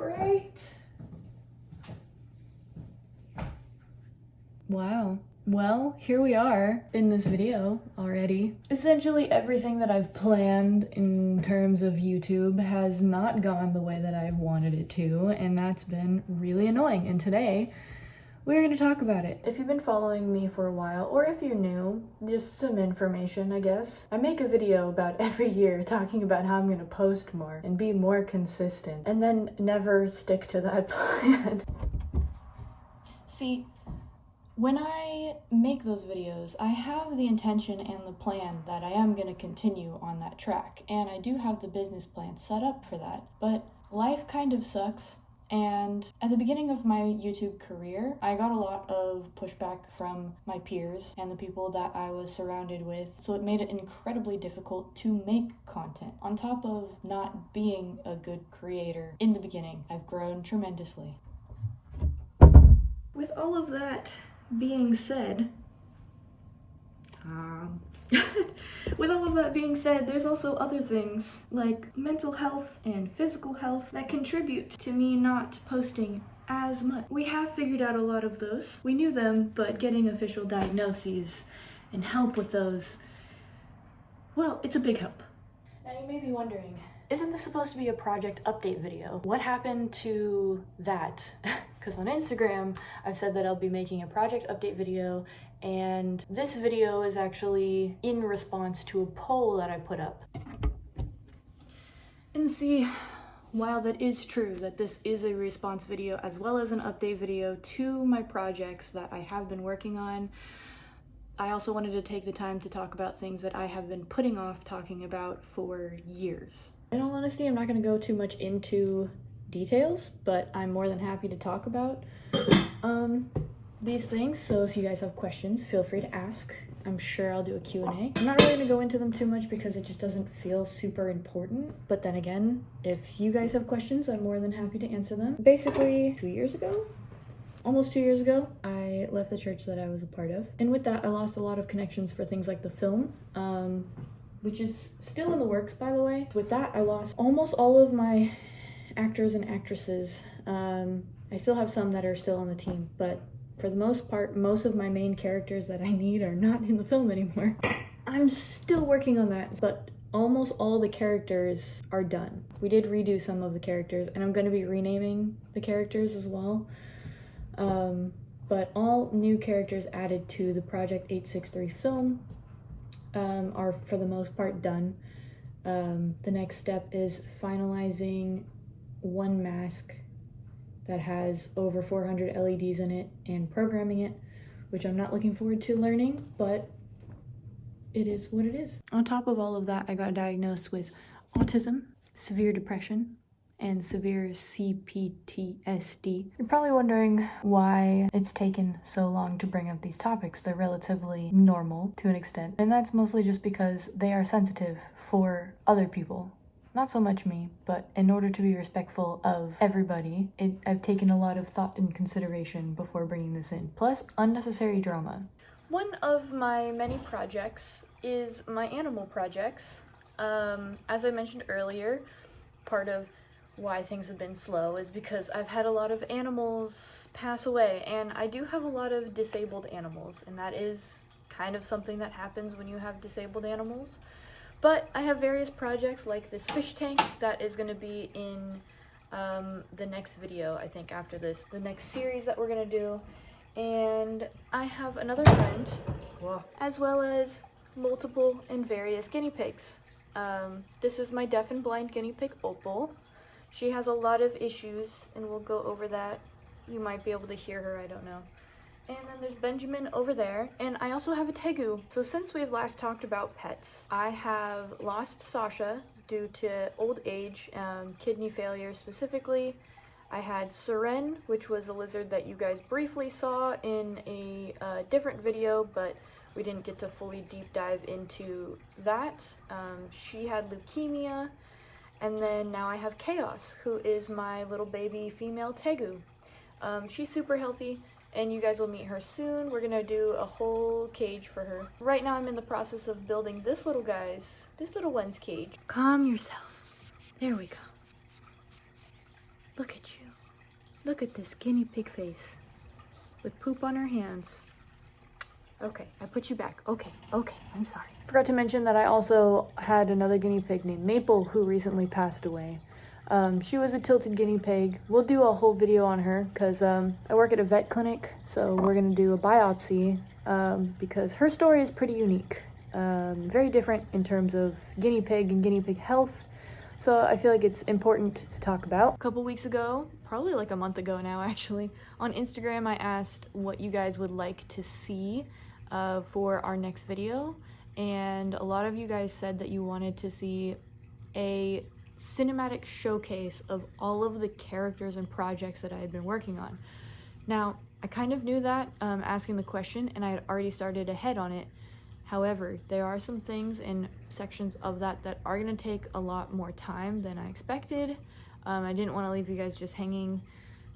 bright. Wow. Well, here we are in this video already. Essentially everything that I've planned in terms of YouTube has not gone the way that I've wanted it to, and that's been really annoying. And today, we're gonna talk about it. If you've been following me for a while, or if you're new, just some information, I guess. I make a video about every year talking about how I'm gonna post more and be more consistent, and then never stick to that plan. See, when I make those videos, I have the intention and the plan that I am going to continue on that track, and I do have the business plan set up for that, but life kind of sucks, and at the beginning of my YouTube career, I got a lot of pushback from my peers and the people that I was surrounded with, so it made it incredibly difficult to make content. On top of not being a good creator in the beginning, I've grown tremendously. With all of that being said, there's also other things like mental health and physical health that contribute to me not posting as much. We have figured out a lot of those. We knew them, but getting official diagnoses and help with those, well, it's a big help. Now you may be wondering, isn't this supposed to be a project update video? What happened to that? Because on Instagram, I've said that I'll be making a project update video, and this video is actually in response to a poll that I put up. And see, while that is true, that this is a response video as well as an update video to my projects that I have been working on, I also wanted to take the time to talk about things that I have been putting off talking about for years. In all honesty, I'm not going to go too much into details, but I'm more than happy to talk about these things. So if you guys have questions, feel free to ask. I'm sure I'll do a Q&A. I'm not really going to go into them too much because it just doesn't feel super important. But then again, if you guys have questions, I'm more than happy to answer them. Basically, 2 years ago, almost 2 years ago, I left the church that I was a part of. And with that, I lost a lot of connections for things like the film, which is still in the works, by the way. With that, I lost almost all of my actors and actresses. I still have some that are still on the team, but for the most part, most of my main characters that I need are not in the film anymore. I'm still working on that, but almost all the characters are done. We did redo some of the characters, and I'm going to be renaming the characters as well. But all new characters added to the Project 863 film are for the most part done. The next step is finalizing one mask that has over 400 LEDs in it and programming it, which I'm not looking forward to learning, but it is what it is. On top of all of that, I got diagnosed with autism, severe depression, and severe CPTSD. You're probably wondering why it's taken so long to bring up these topics. They're relatively normal to an extent, and that's mostly just because they are sensitive for other people. Not so much me, but in order to be respectful of everybody, I've taken a lot of thought and consideration before bringing this in. Plus, unnecessary drama. One of my many projects is my animal projects. As I mentioned earlier, part of why things have been slow is because I've had a lot of animals pass away, and I do have a lot of disabled animals, and that is kind of something that happens when you have disabled animals. But I have various projects like this fish tank that is going to be in the next video, I think, after this, the next series that we're going to do. And I have another friend, as well as multiple and various guinea pigs. This is my deaf and blind guinea pig, Opal. She has a lot of issues, and we'll go over that. You might be able to hear her, I don't know. And then there's Benjamin over there, and I also have a Tegu. So since we've last talked about pets, I have lost Sasha due to old age, kidney failure specifically. I had Seren, which was a lizard that you guys briefly saw in a different video, but we didn't get to fully deep dive into that. She had leukemia, and then now I have Chaos, who is my little baby female Tegu. She's super healthy, and you guys will meet her soon. We're gonna do a whole cage for her. Right now I'm in the process of building this little one's cage. Calm yourself. There we go. Look at you. Look at this guinea pig face with poop on her hands. Okay, I put you back. Okay, I'm sorry. Forgot to mention that I also had another guinea pig named Maple who recently passed away. She was a tilted guinea pig. We'll do a whole video on her because I work at a vet clinic, so we're going to do a biopsy because her story is pretty unique. Very different in terms of guinea pig and guinea pig health. So I feel like it's important to talk about. A couple weeks ago, probably like a month ago now actually, on Instagram I asked what you guys would like to see for our next video, and a lot of you guys said that you wanted to see a cinematic showcase of all of the characters and projects that I had been working on. Now, I kind of knew that asking the question, and I had already started ahead on it. However, there are some things in sections of that that are going to take a lot more time than I expected. I didn't want to leave you guys just hanging,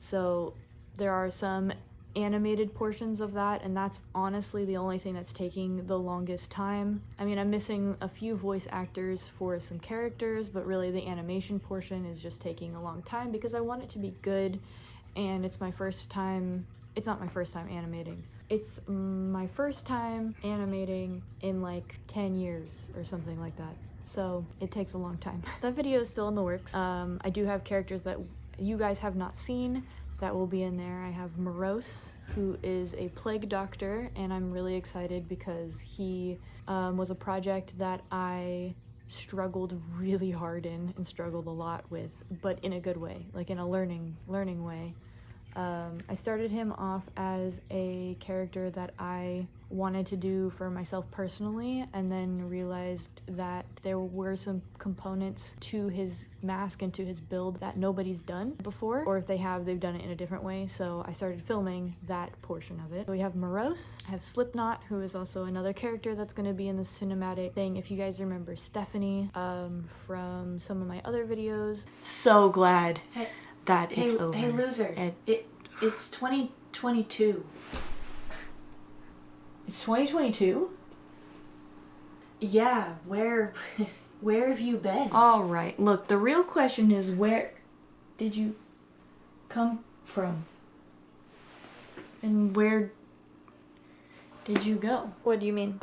so there are some animated portions of that, and that's honestly the only thing that's taking the longest time. I mean, I'm missing a few voice actors for some characters, but really the animation portion is just taking a long time because I want it to be good, and it's my first time. It's not my first time animating. It's my first time animating in like 10 years or something like that. So it takes a long time. That video is still in the works. I do have characters that you guys have not seen that will be in there. I have Morose, who is a plague doctor, and I'm really excited because he was a project that I struggled really hard in and struggled a lot with, but in a good way, like in a learning way. I started him off as a character that I wanted to do for myself personally, and then realized that there were some components to his mask and to his build that nobody's done before, or if they have, they've done it in a different way, so I started filming that portion of it. So we have Morose, I have Slipknot, who is also another character that's going to be in the cinematic thing. If you guys remember Stephanie from some of my other videos. So glad that it's over. Hey loser, it's 2022. It's 2022? Yeah, where have you been? Alright, look, the real question is, where did you come from? And where did you go? What do you mean?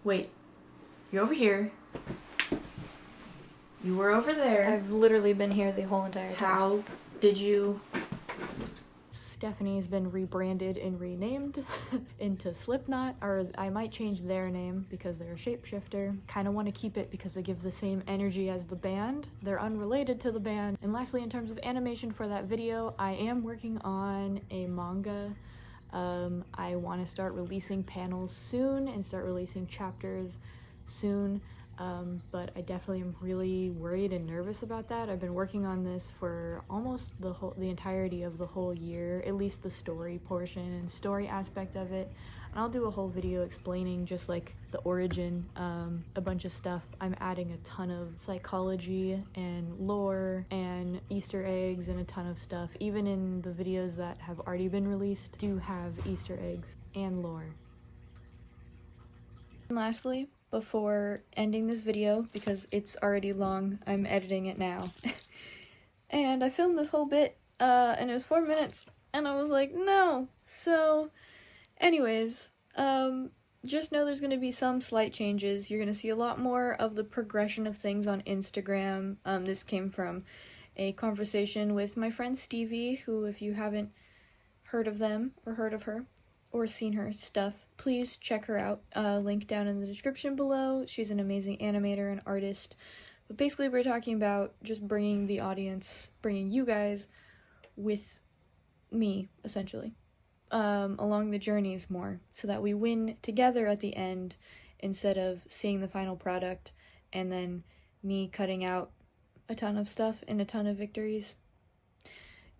Wait, you're over here. You were over there. I've literally been here the whole entire time. How did you... Stephanie's been rebranded and renamed into Slipknot, or I might change their name because they're a shapeshifter. Kind of want to keep it because they give the same energy as the band. They're unrelated to the band. And lastly, in terms of animation for that video, I am working on a manga. I want to start releasing panels soon and start releasing chapters soon. But I definitely am really worried and nervous about that. I've been working on this for almost the entirety of the whole year, at least the story portion and story aspect of it. And I'll do a whole video explaining just like the origin, a bunch of stuff. I'm adding a ton of psychology and lore and Easter eggs and a ton of stuff. Even in the videos that have already been released do have Easter eggs and lore. And lastly, before ending this video, because it's already long, I'm editing it now. And I filmed this whole bit, and it was 4 minutes, and I was like, no. So, anyways, just know there's gonna be some slight changes. You're gonna see a lot more of the progression of things on Instagram. This came from a conversation with my friend Stevey, who, if you haven't heard of them, or heard of her, or seen her stuff, please check her out. Link down in the description below. She's an amazing animator and artist. But basically we're talking about just bringing the audience, bringing you guys with me, essentially, along the journeys more, so that we win together at the end instead of seeing the final product and then me cutting out a ton of stuff and a ton of victories.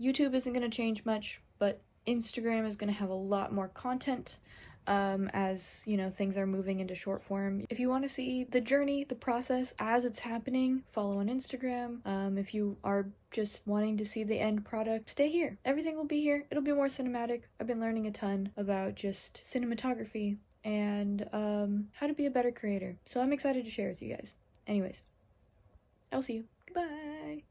YouTube isn't going to change much, but Instagram is going to have a lot more content as, you know, things are moving into short form. If you want to see the journey, the process as it's happening, follow on Instagram. If you are just wanting to see the end product, stay here. Everything will be here. It'll be more cinematic. I've been learning a ton about just cinematography and how to be a better creator. So I'm excited to share with you guys. Anyways, I'll see you. Goodbye.